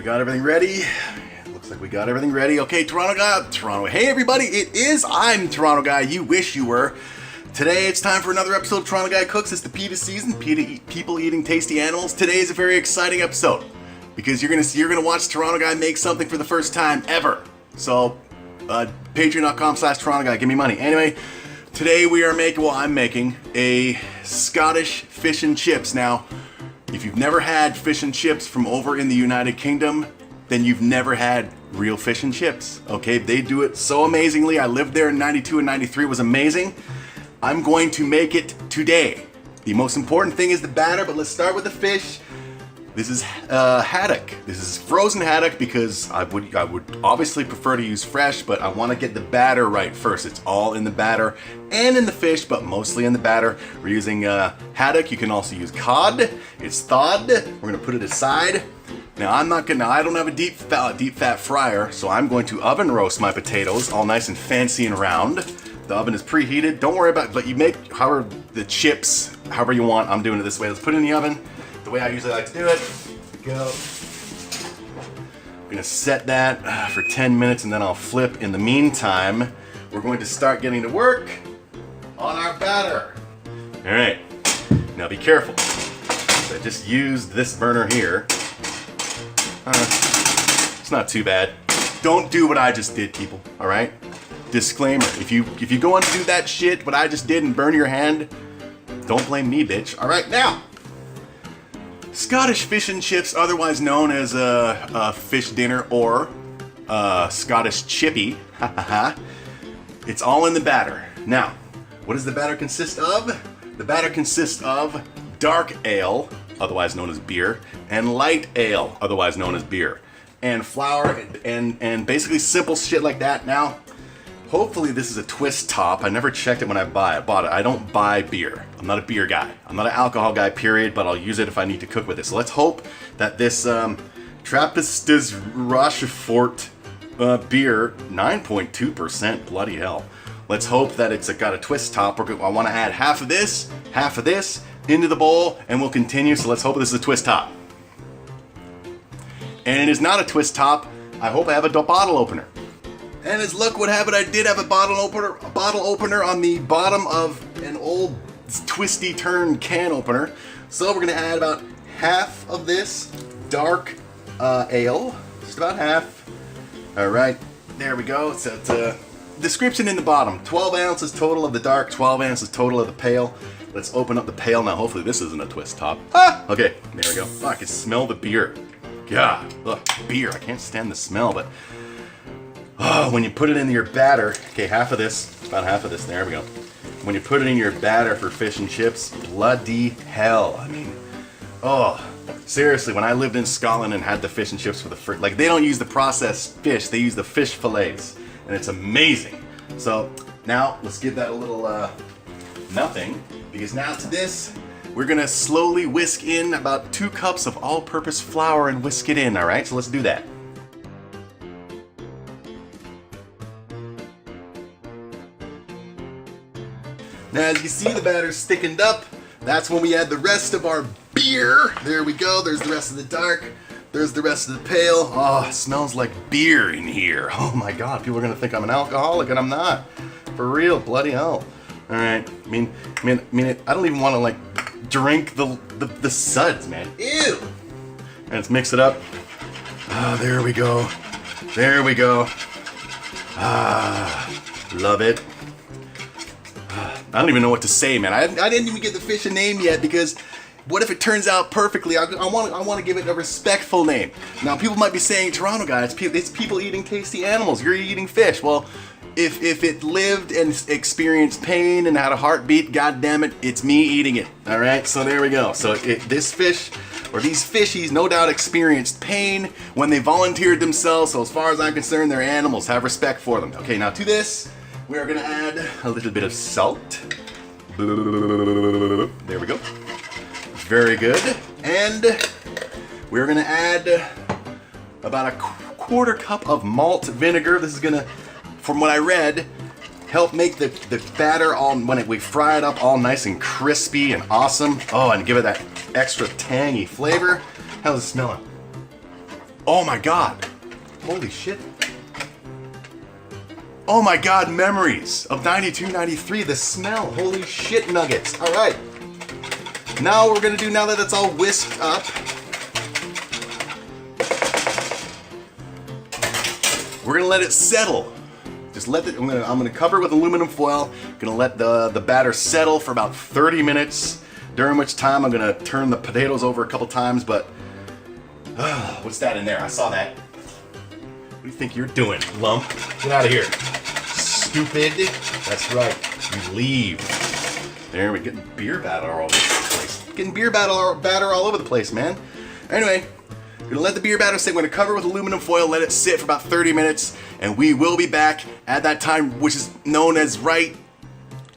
we got everything ready. Looks like we got everything ready. Okay, Toronto. Hey everybody, I'm Toronto Guy. You wish you were. Today it's time for another episode of Toronto Guy Cooks. It's the PETA season, people eating tasty animals. Today is a very exciting episode because you're gonna watch Toronto Guy make something for the first time ever. So, patreon.com/Toronto Guy, give me money. Anyway, today I'm making a Scottish fish and chips. Now, if you've never had fish and chips from over in the United Kingdom, then you've never had real fish and chips. Okay, they do it so amazingly. I lived there in 92 and 93, it was amazing. I'm going to make it today. The most important thing is the batter, but let's start with the fish. This is haddock. This is frozen haddock because I would obviously prefer to use fresh, but I want to get the batter right first. It's all in the batter and in the fish, but mostly in the batter. We're using haddock. You can also use cod. It's thawed. We're gonna put it aside. Now I don't have a deep fat fryer, so I'm going to oven roast my potatoes, all nice and fancy and round. The oven is preheated. Don't worry about it, but you make the chips however you want. I'm doing it this way. Let's put it in the oven. The way I usually like to do it. Here we go. I'm gonna set that for 10 minutes and then I'll flip. In the meantime, we're going to start getting to work on our batter. All right, now be careful. So I just used this burner here. It's not too bad. Don't do what I just did, people, all right? Disclaimer, if you go on to do that shit, what I just did and burn your hand, don't blame me, bitch. All right, now. Scottish fish and chips, otherwise known as a fish dinner or Scottish chippy. It's all in the batter. Now, what does the batter consist of? The batter consists of dark ale, otherwise known as beer, and light ale, otherwise known as beer, and flour and basically simple shit like that. Now, hopefully this is a twist top. I never checked it when I bought it. I don't buy beer. I'm not a beer guy. I'm not an alcohol guy, period, but I'll use it if I need to cook with it. So let's hope that this Trappistes Rochefort beer, 9.2%, bloody hell. Let's hope that it's got a twist top. I want to add half of this into the bowl, and we'll continue. So let's hope this is a twist top. And it is not a twist top. I hope I have a bottle opener. And as luck would have it, I did have a bottle opener on the bottom of an old twisty turn can opener. So we're gonna add about half of this dark ale, just about half. All right, there we go. So it's a description in the bottom. 12 ounces total of the dark, 12 ounces total of the pale. Let's open up the pale now. Hopefully this isn't a twist top. Ah! Okay, there we go. Oh, I can smell the beer. God, look, beer. I can't stand the smell, but when you put it into your batter, okay, half of this, about half of this, there we go. When you put it in your batter for fish and chips, bloody hell. I mean, oh, seriously, when I lived in Scotland and had the fish and chips for the first, like they don't use the processed fish, they use the fish fillets, and it's amazing. So now let's give that a little nothing, because now to this, we're gonna slowly whisk in about 2 cups of all-purpose flour and whisk it in, all right? So let's do that. Now, as you see, the batter's thickened up. That's when we add the rest of our beer. There we go. There's the rest of the dark. There's the rest of the pale. Oh, it smells like beer in here. Oh my God, people are gonna think I'm an alcoholic, and I'm not. For real, bloody hell. All right. I mean, I don't even want to like drink the suds, man. Ew. And let's mix it up. Ah, there we go. There we go. Ah, love it. I don't even know what to say, man. I didn't even give the fish a name yet because what if it turns out perfectly? I want to give it a respectful name. Now, people might be saying, Toronto Guy, it's people eating tasty animals. You're eating fish. Well, if it lived and experienced pain and had a heartbeat, God damn it, it's me eating it. All right, so there we go. So this fish, or these fishies, no doubt experienced pain when they volunteered themselves. So as far as I'm concerned, they're animals. Have respect for them. Okay, now to this, we are gonna add a little bit of salt. There we go. Very good. And we're gonna add about a quarter cup of malt vinegar. This is gonna, from what I read, help make the batter all, when we fry it up, all nice and crispy and awesome. Oh, and give it that extra tangy flavor. How's it smelling? Oh my God. Holy shit. Oh my God, memories of 92, 93, the smell. Holy shit nuggets. All right. Now what we're gonna do, now that it's all whisked up, we're gonna let it settle. Just let it, I'm gonna cover it with aluminum foil. Gonna let the batter settle for about 30 minutes, during which time I'm gonna turn the potatoes over a couple times, but what's that in there? I saw that. What do you think you're doing, lump? Get out of here. Stupid. That's right. You leave. There, we're getting beer batter all over the place. Getting beer batter all over the place, man. Anyway, we're gonna let the beer batter sit. We're gonna cover it with aluminum foil, let it sit for about 30 minutes, and we will be back at that time, which is known as right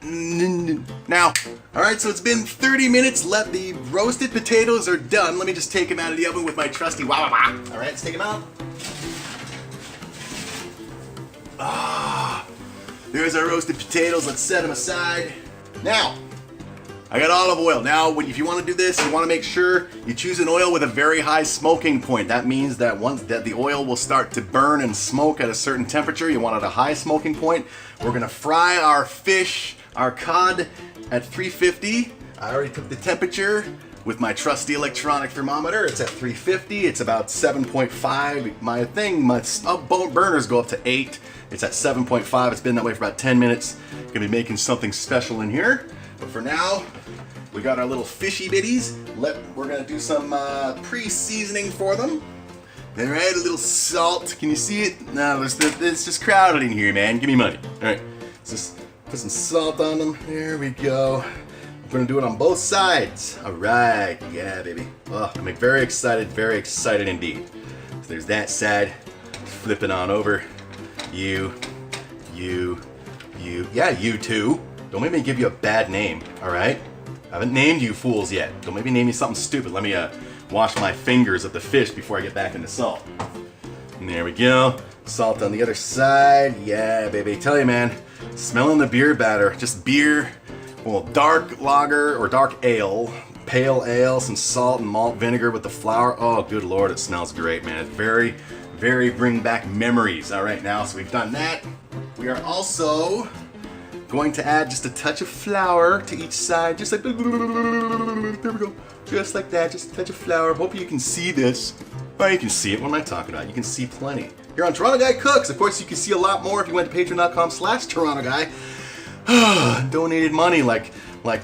now. All right, so it's been 30 minutes. Let the roasted potatoes are done. Let me just take them out of the oven with my trusty wah wah wah. All right, let's take them out. There's our roasted potatoes. Let's set them aside. Now, I got olive oil. Now, if you want to do this, you want to make sure you choose an oil with a very high smoking point. That means that once that the oil will start to burn and smoke at a certain temperature, you want it at a high smoking point. We're gonna fry our fish, our cod, at 350. I already took the temperature with my trusty electronic thermometer. It's at 350. It's about 7.5. My burners go up to 8. It's at 7.5. It's been that way for about 10 minutes. Gonna be making something special in here. But for now, we got our little fishy bitties. We're gonna do some pre-seasoning for them. All right, a little salt. Can you see it? No, it's just crowded in here, man. Give me money. All right, let's just put some salt on them. There we go. We're gonna do it on both sides. All right, yeah, baby. Oh, I'm very excited indeed. So there's that side. Flip it on over. You, yeah, you too. Don't make me give you a bad name, all right? I haven't named you fools yet. Don't make me name you something stupid. Let me wash my fingers of the fish before I get back into salt. And there we go. Salt on the other side. Yeah, baby. Tell you, man, smelling the beer batter. Just beer, well, dark lager or dark ale, pale ale, some salt and malt vinegar with the flour. Oh, good Lord, it smells great, man. It's very bring back memories. All right, now, so we've done that. We are also going to add just a touch of flour to each side, just like, there we go, just like that, just a touch of flour. Hope you can see this. Oh, you can see it. What am I talking about? You can see plenty. Here on Toronto Guy Cooks, of course, you can see a lot more if you went to patreon.com/Toronto Guy. Donated money like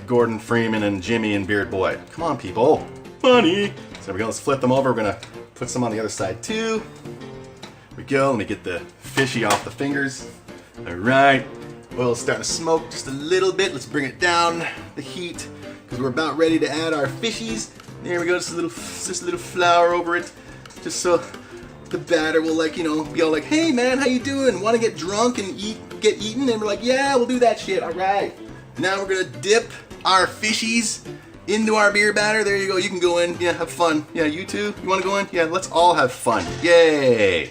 Gordon Freeman and Jimmy and Beard Boy. Come on, people. Money. So there we go. Let's flip them over. We're going to put some on the other side, too. There we go. Let me get the fishy off the fingers. All right. Oil's starting to smoke just a little bit. Let's bring it down, the heat, because we're about ready to add our fishies. There we go. Just a little flour over it, just so the batter will, like, you know, be all like, hey man, how you doing? Want to get drunk and get eaten? And we're like, yeah, we'll do that shit. All right. Now we're gonna dip our fishies into our beer batter. There you go. You can go in. Yeah, have fun. Yeah, you too. You want to go in? Yeah, let's all have fun. Yay!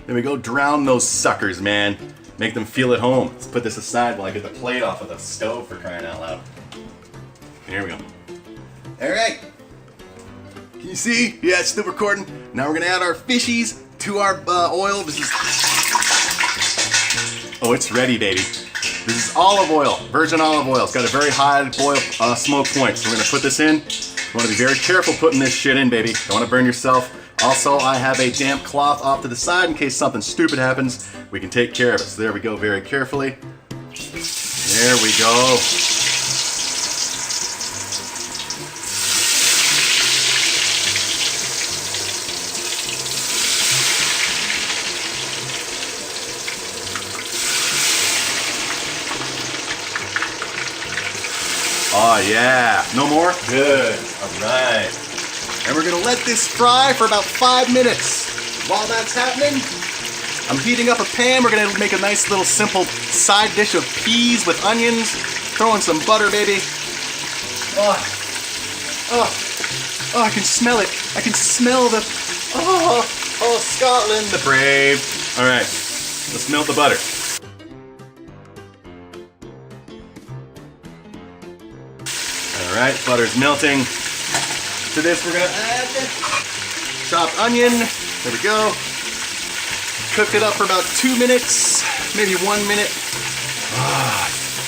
There we go. Drown those suckers, man. Make them feel at home. Let's put this aside while I get the plate off of the stove, for crying out loud. Here we go. All right. Can you see? Yeah, it's still recording. Now we're gonna add our fishies to our oil. This is. Oh, it's ready, baby. This is olive oil, virgin olive oil. It's got a very high boil smoke point. So we're gonna put this in. You wanna be very careful putting this shit in, baby. Don't wanna burn yourself. Also, I have a damp cloth off to the side in case something stupid happens. We can take care of it. So there we go, very carefully. There we go. Oh yeah, no more? Good, all right. And we're gonna let this fry for about 5 minutes. While that's happening, I'm heating up a pan. We're gonna make a nice little simple side dish of peas with onions. Throw in some butter, baby. Oh, I can smell it. I can smell the, oh, Scotland, the brave. All right, let's melt the butter. All right, butter's melting. To this, we're gonna add chopped onion. There we go. Cook it up for about 2 minutes, maybe 1 minute.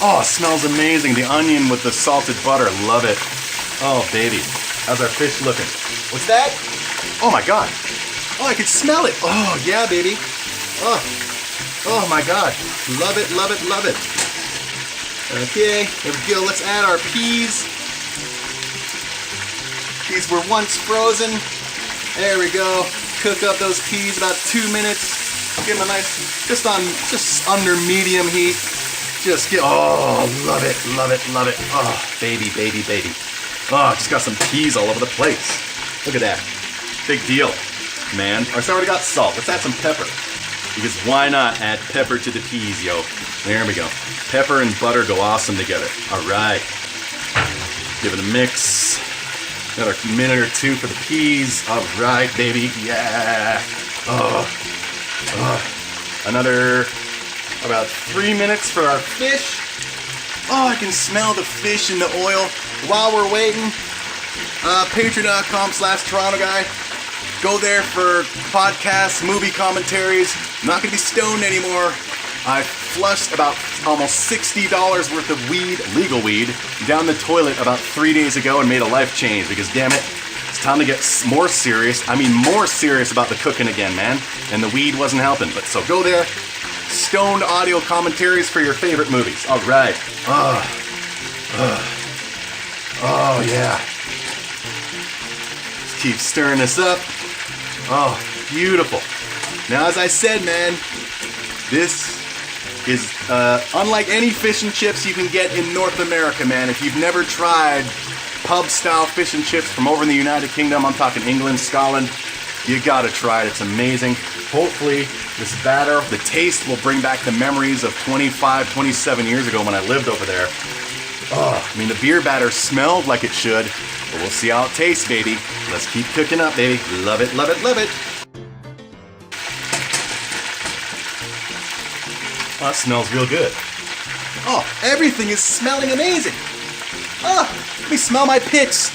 Oh, it smells amazing. The onion with the salted butter, love it. Oh, baby. How's our fish looking? What's that? Oh my God. Oh, I can smell it. Oh, yeah, baby. Oh my God. Love it, love it, love it. Okay, there we go. Let's add our peas. These were once frozen. There we go. Cook up those peas about 2 minutes. Give them a nice, just under medium heat. Just get, oh, love it, love it, love it. Oh, baby, baby, baby. Oh, just got some peas all over the place. Look at that. Big deal, man. It's already got salt. Let's add some pepper. Because why not add pepper to the peas, yo? There we go. Pepper and butter go awesome together. All right. Give it a mix. Another minute or two for the peas. All right, baby. Yeah. Another about 3 minutes for our fish. Oh, I can smell the fish in the oil. While we're waiting, patreon.com/Toronto Guy. Go there for podcasts, movie commentaries. I'm not gonna be stoned anymore. I flushed about almost $60 worth of weed, legal weed, down the toilet about 3 days ago and made a life change because damn it, it's time to get more serious. I mean more serious about the cooking again, man. And the weed wasn't helping, but so go there. Stoned audio commentaries for your favorite movies. All right. Oh yeah. Just keep stirring this up. Oh, beautiful. Now, as I said, man, this is unlike any fish and chips you can get in North America, man. If you've never tried pub-style fish and chips from over in the United Kingdom, I'm talking England, Scotland, you gotta try it. It's amazing. Hopefully, this batter, the taste will bring back the memories of 25, 27 years ago when I lived over there. Oh, I mean, the beer batter smelled like it should, but we'll see how it tastes, baby. Let's keep cooking up, baby. Love it, love it, love it. Oh, that smells real good. Oh, everything is smelling amazing. Oh, let me smell my pits.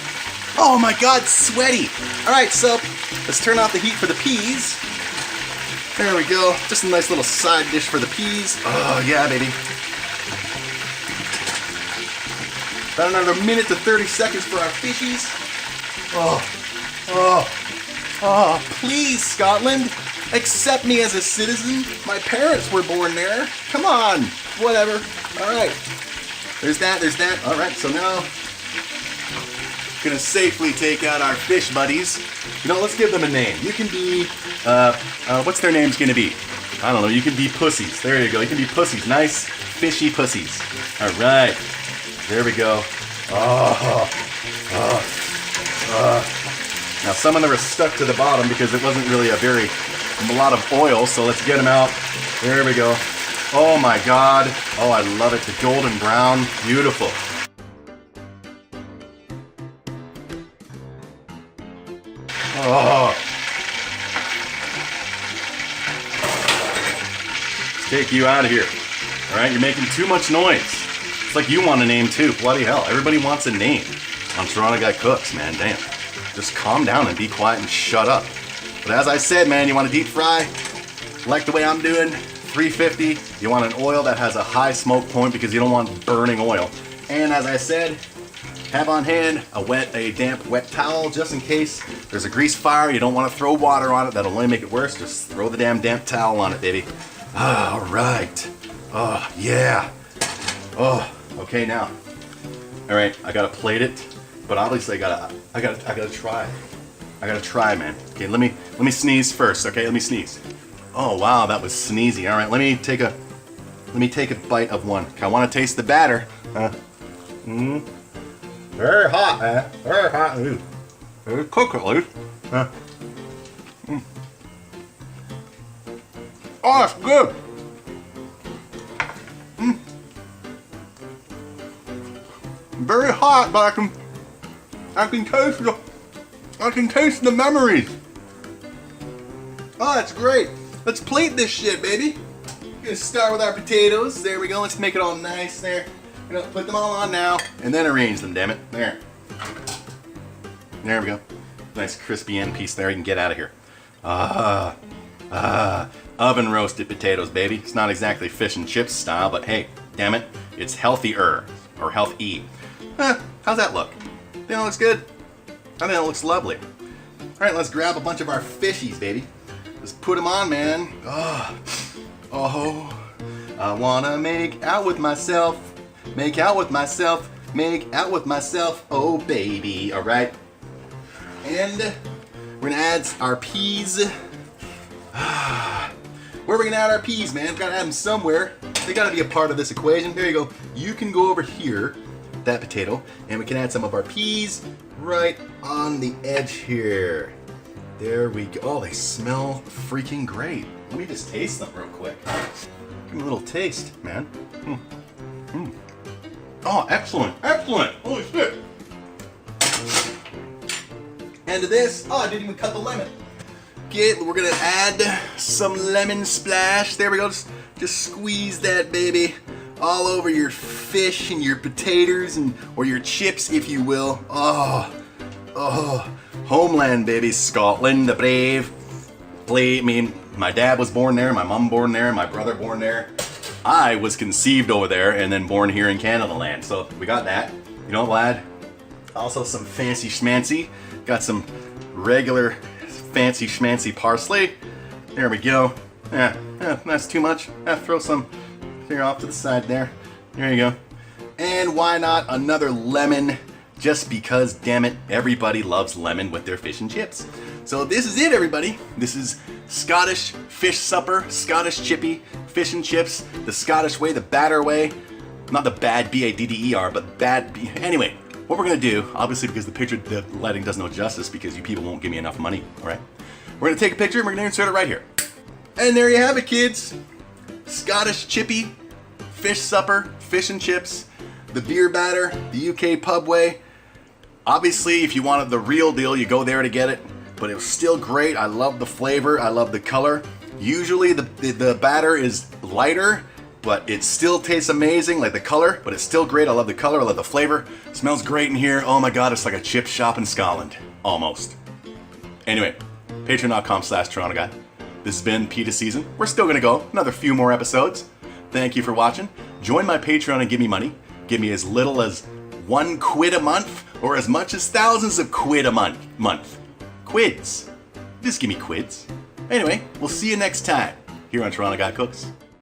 Oh my God, sweaty. All right, so let's turn off the heat for the peas. There we go. Just a nice little side dish for the peas. Oh yeah, baby. About another minute to 30 seconds for our fishies. Oh, please, Scotland, accept me as a citizen. My parents were born there. Come on, whatever. All right, there's that. All right, so now gonna safely take out our fish buddies. You know, let's give them a name. You can be, what's their names gonna be? I don't know, you can be pussies. There you go, you can be pussies. Nice, fishy pussies. All right, there we go. Now some of them are stuck to the bottom because it wasn't really a lot of oil, so let's get them out. There we go. Oh my God. Oh, I love it, the golden brown, beautiful. Oh. Let's take you out of here. All right, you're making too much noise. It's like you want a name too. Bloody hell, everybody wants a name on Toronto Guy Cooks, man. Damn. Just calm down and be quiet and shut up. But as I said, man, you want to deep fry, like the way I'm doing, 350. You want an oil that has a high smoke point because you don't want burning oil. And as I said, have on hand a damp wet towel just in case there's a grease fire. You don't want to throw water on it. That'll only make it worse. Just throw the damn damp towel on it, baby. All right. Oh, yeah. Oh, okay now. All right, I gotta plate it, but obviously I gotta try. I gotta try, man. Okay, let me sneeze first. Okay, let me sneeze. Oh wow, that was sneezy. All right, let me take a bite of one. Okay, I want to taste the batter. Very hot, man. Very hot. Ooh. Cook it, Luke. Oh, it's good. Very hot, but I can taste the memories. Oh, that's great. Let's plate this shit, baby. We're gonna start with our potatoes. There we go. Let's make it all nice there. We're gonna put them all on now and then arrange them, damn it. There. There we go. Nice crispy end piece there. You can get out of here. Oven roasted potatoes, baby. It's not exactly fish and chips style, but hey, damn it, it's healthier, or healthy. How's that look? Think it looks good? I think it looks lovely. All right, let's grab a bunch of our fishies, baby. Just put them on, man. Oh, I wanna make out with myself, make out with myself, make out with myself, oh baby. All right, and we're gonna add our peas. Where are we gonna add our peas, man? Gotta add them somewhere. They gotta be a part of this equation. There you go. You can go over here, that potato, and we can add some of our peas right on the edge here. There we go. Oh, they smell freaking great. Let me just taste them real quick. Give me a little taste, man. Oh, excellent, excellent. Holy shit. And to this, oh, I didn't even cut the lemon. Okay, we're gonna add some lemon splash. There we go. Just squeeze that baby all over your fish and your potatoes or your chips, if you will. Oh, homeland, baby, Scotland, the brave. I mean, my dad was born there, my mom born there, my brother born there. I was conceived over there and then born here in Canada land. So we got that. You know, lad. Also some fancy schmancy. Got some regular fancy schmancy parsley. There we go. That's too much. Throw some here off to the side there. There you go. And why not another lemon? Just because, damn it, everybody loves lemon with their fish and chips. So this is it, everybody. This is Scottish fish supper, Scottish chippy fish and chips, the Scottish way, the batter way. Not the bad B-A-D-D-E-R, but bad B. Anyway, what we're gonna do, obviously because the lighting does no justice because you people won't give me enough money, all right? We're gonna take a picture and we're gonna insert it right here. And there you have it, kids. Scottish chippy fish supper, fish and chips, the beer batter, the UK pub way. Obviously, if you wanted the real deal, you go there to get it, but it was still great. I love the flavor, I love the color. Usually the batter is lighter, but it still tastes amazing, like the color, but it's still great. I love the color, I love the flavor. It smells great in here. Oh my God, it's like a chip shop in Scotland, almost. Anyway, patreon.com/Toronto Guy. This has been PETA season. We're still gonna go another few more episodes. Thank you for watching. Join my Patreon and give me money. Give me as little as £1 a month, or as much as thousands of quid a month. Quids. Just give me quids. Anyway, we'll see you next time here on Toronto Guy Cooks.